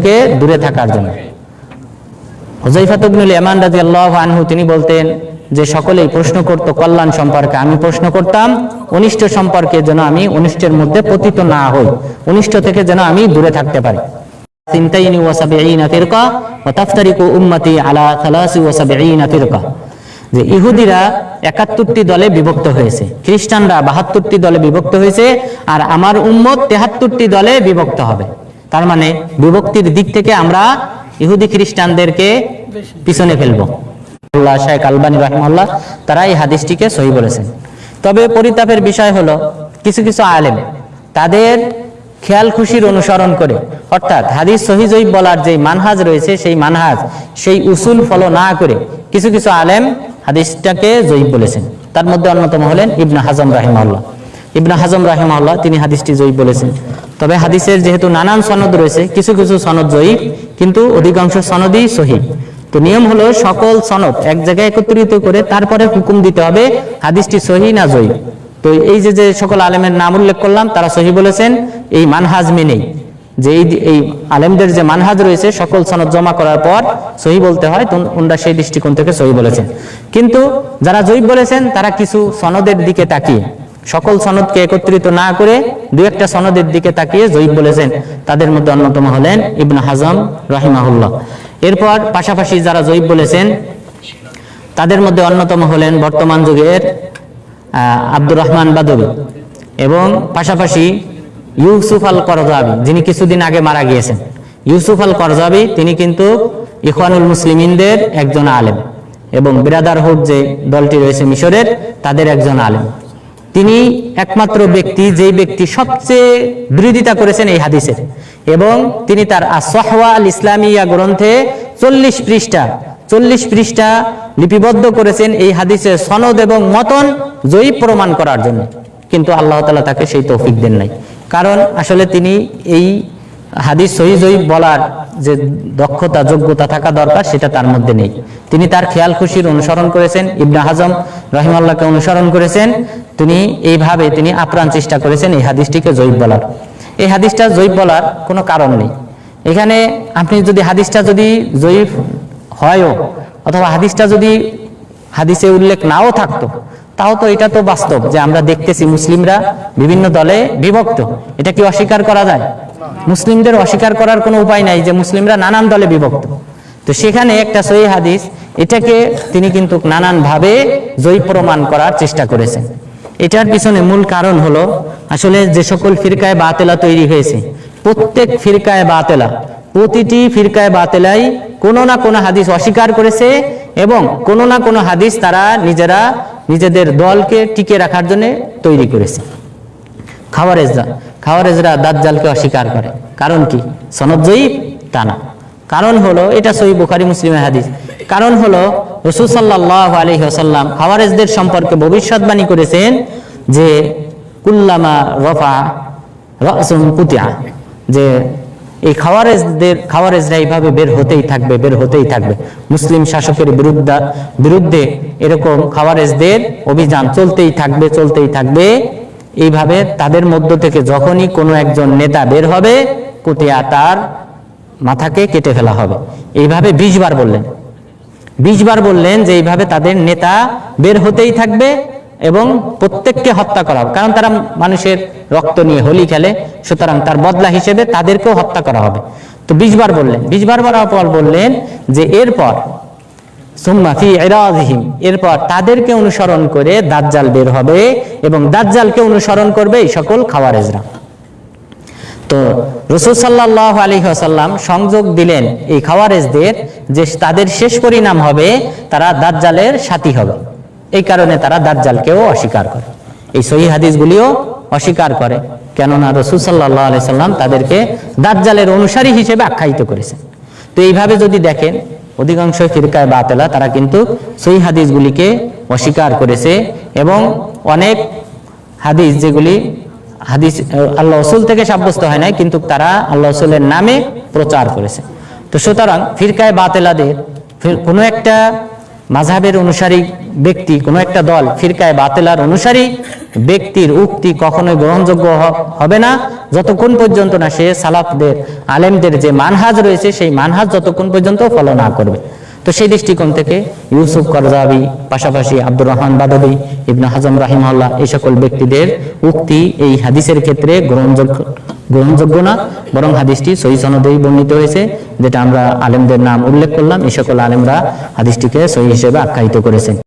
থেকে দূরে থাকার জন্য। হুযায়ফা ইবনুল ইয়ামান রাদিয়াল্লাহু আনহু তিনি বলতেন যে সকলেই প্রশ্ন করত কল্যাণ সম্পর্কে, আমি প্রশ্ন করতাম অনিষ্ট সম্পর্কে, যেন আমি অনিষ্টের মধ্যে পতিত না হই, অনিষ্ট থেকে যেন আমি দূরে থাকতে পারি। সিনতাইনি ওয়া সাবঈনা ফিরকা ওয়া তাফতারিকু উম্মতি আলা 73 ফিরকা, যে ইহুদিরা 71টি দলে বিভক্ত হয়েছে, খ্রিস্টানরা 72টি দলে বিভক্ত হয়েছে, আর আমার উম্মত 73টি দলে বিভক্ত হবে। তার মানে বিভক্তির দিক থেকে আমরা ইহুদি খ্রিস্টানদেরকে পিছনে ফেলবো। আল্লাহ শাইখ আলবানী রাহিমাহুল্লাহ তারা এই হাদিসটিকে সহিহ বলেছেন। তবে পরিতাপের বিষয় হলো কিছু কিছু আলেম তাদের খেয়াল খুশির অনুসরণ করে, অর্থাৎ হাদিস সহিহ জয়ীফ বলার যে মানহাজ রয়েছে সেই মানহাজ, সেই উসুল ফলো না করে কিছু কিছু আলেম হাদিসটাকে জয়ীফ বলেছেন। তার মধ্যে অন্যতম হলেন ইবনে হাজম রাহিমাহুল্লাহ। ইবনে হাজম রাহিমাহুল্লাহ তিনি হাদিসটি জয়ীফ বলেছেন। তবে হাদিসের যেহেতু নানান সনদ রয়েছে, কিছু কিছু সনদ জয়ীফ, কিন্তু অধিকাংশ সনদই সহিহ। তো নিয়ম হলো সকল সনদ এক জায়গায় একত্রিত করে তারপরে হুকুম দিতে হবে হাদিসটি সহিহ না জয়ীফ। তো এই যে সকল আলেমের নাম উল্লেখ করলাম তারা সহিহ বলেছেন এই মানহাজ মেনেই, যে এই আলেমদের যে মানহাজ রয়েছে সকল সনদ জমা করার পর সহিহ বলতে হয়, তো ওনারা সেই দৃষ্টিকোণ থেকে সহিহ বলেছেন। কিন্তু যারা জয়ীফ বলেছেন তারা কিছু সনদের দিকে তাকিয়ে, সকল সনদকে একত্রিত না করে দুই একটা সনদের দিকে তাকিয়ে জয়ীফ বলেছেন। তাদের মধ্যে অন্যতম হলেন ইবনে হাজম রাহিমাহুল্লাহ। এরপর পাশাপাশি যারা জয়ীফ বলেছেন তাদের মধ্যে অন্যতম হলেন বর্তমান যুগের আব্দুর রহমান বাদবী, এবং পাশাপাশি ইউসুফ আল করজাবী, যিনি কিছুদিন আগে মারা গিয়েছেন। ইউসুফ আল করজাবী তিনি কিন্তু ইখওয়ানুল মুসলিমিনদের একজন আলেম, এবং ব্রাদারহুড যে দলটি রয়েছে মিশরের তাদের একজন আলেম। তিনি একমাত্র ব্যক্তি যেই ব্যক্তি সবচেয়ে বিরোধিতা করেছেন এই হাদিসের, এবং তিনি তার আস-সাহওয়া আল ইসলামিয়া গ্রন্থে 40 পৃষ্ঠা লিপিবদ্ধ করেছেন এই হাদিসের সনদ এবং মতন জয়ীফ প্রমাণ করার জন্য। কিন্তু আল্লাহ তাআলা তাকে সেই তৌফিক দেন নাই, কারণ আসলে তিনি এই হাদিস সহিহ জয়ীফ বলার যে দক্ষতা যোগ্যতা থাকা দরকার সেটা তার মধ্যে নেই। তিনি তার খেয়াল খুশির অনুসরণ করেছেন, ইবনে হাজম রাহিমাহুল্লাহকে অনুসরণ করেছেন। তিনি এইভাবে তিনি আপ্রাণ চেষ্টা করেছেন এই হাদিসটিকে জয়ীফ বলার। এই হাদিসটা জয়ীফ বলার কোনো কারণ নেই। এখানে আপনি যদি হাদিসটা যদি জয়ীফ হয়ও, অথবা হাদিসটা যদি হাদিসে উল্লেখ নাও থাকতো, তাও তো এটা তো বাস্তব যে আমরা দেখতেছি মুসলিমরা বিভিন্ন দলে বিভক্ত। এটা কি অস্বীকার করা যায়? মুসলিমদের অস্বীকার করার কোনো উপায় নাই যে মুসলিমরা নানান দলে বিভক্ত। তো সেখানে একটা সহিহ হাদিস, এটাকে তিনি কিন্তু নানান ভাবে জয়ীফ প্রমাণ করার চেষ্টা করেছেন। এটার পিছনে মূল কারণ হলো আসলে যে সকল ফিরকায়ে বাতিলা তৈরি হয়েছে, প্রত্যেক ফিরকায়ে বাতিলা, প্রতিটি ফিরকায়ে বাতিলাই কোনো না কোনো হাদিস অস্বীকার করেছে, এবং কোনো না কোনো হাদিস তারা নিজেদের দলকে টিকে রাখার জন্য তৈরি করেছে। খাওয়ারেজরা দাজ্জালকে অস্বীকার করে, কারণ কি? সনদ জয়ীফ? তা না, কারণ হলো এটা সহিহ বুখারী মুসলিমের হাদিস। কারণ হলো রাসূল সাল্লাল্লাহু আলাইহি ওয়াসাল্লাম খাওয়ারেজদের সম্পর্কে ভবিষ্যৎবাণী করেছেন যে কুল্লামা রাফা রাসুন পুতিয়া, যে এই খাওয়ারেজরা এইভাবে বের হতেই থাকবে। মুসলিম শাসকের বিরুদ্ধে এরকম খাওয়ারেজদের অভিযান চলতেই থাকবে। এইভাবে তাদের মধ্য থেকে যখনই কোনো একজন নেতা বের হবে, কুতিয়া তার মাথাকে কেটে ফেলা হবে। এইভাবে 20 বার বললেন যে এইভাবে তাদের নেতা বের হতেই থাকবে এবং প্রত্যেককে হত্যা করা হবে, কারণ তারা মানুষের রক্ত নিয়ে হোলি খেলে, সুতরাং তার বদলা হিসেবে তাদেরকেও হত্যা করা হবে। তো 20 বার বললেন। 20 বার বলার পর বললেন যে এরপর সুম্মা ফি ইরাদিহিম, এরপর তাদেরকে অনুসরণ করে দাজ্জাল বের হবে, এবং দাজ্জালকে অনুসরণ করবে এই সকল খাওয়ারেজরা। তো রাসূল সাল্লাল্লাহু আলাইহি ওয়াসাল্লাম সংযোগ দিলেন এই খাওয়ারেজদের, যে তাদের শেষ পরিণাম হবে তারা দাজ্জালের সাথী হবে। এই কারণে তারা দাজ্জালকেও অস্বীকার করে, এই সহিহ হাদিসগুলিও অস্বীকার করে, কেননা রাসূল সাল্লাল্লাহু আলাইহি ওয়াসাল্লাম তাদেরকে দাজ্জালের অনুসারী হিসেবে আখ্যায়িত করেছেন। তো এইভাবে যদি দেখেন অধিকাংশ ফিরকায়ে বাতিলা তারা কিন্তু সহিহ হাদিসগুলিকে অস্বীকার করেছে, এবং অনেক হাদিস যেগুলি হাদিস আল্লাহ রাসূল থেকে সাব্যস্ত হয় নাই, কিন্তু তারা আল্লাহ রাসূলের নামে প্রচার করেছে। তো সুতরাং ফিরকায়ে বাতিলাদের কোনো একটা মাযহাবের অনুসারী ব্যক্তি, কোনো একটা দল ফিরকায়ে বাতিলার অনুসারী ব্যক্তির উক্তি কখনোই গ্রহণযোগ্য হবে না যতক্ষণ পর্যন্ত না সে সালাফদের আলেমদের যে মানহাজ রয়েছে সেই মানহাজ যতক্ষণ পর্যন্ত ফলো না করবে। তো সেই দৃষ্টিকোণ থেকে ইউসুফ করজাবি, পাশাপাশি আব্দুর রহমান বাদাবি, ইবনে হাজম রাহিমাহুল্লাহ, এই সকল ব্যক্তিদের উক্তি এই হাদিসের ক্ষেত্রে গ্রহণযোগ্য না, বরং হাদিসটি সহিহ সনদেই বর্ণিত হয়েছে, যেটা আমরা আলেমদের নাম উল্লেখ করলাম। এই সকল আলেমরা হাদিসটিকে সহিহ হিসেবে আখ্যায়িত করেছেন।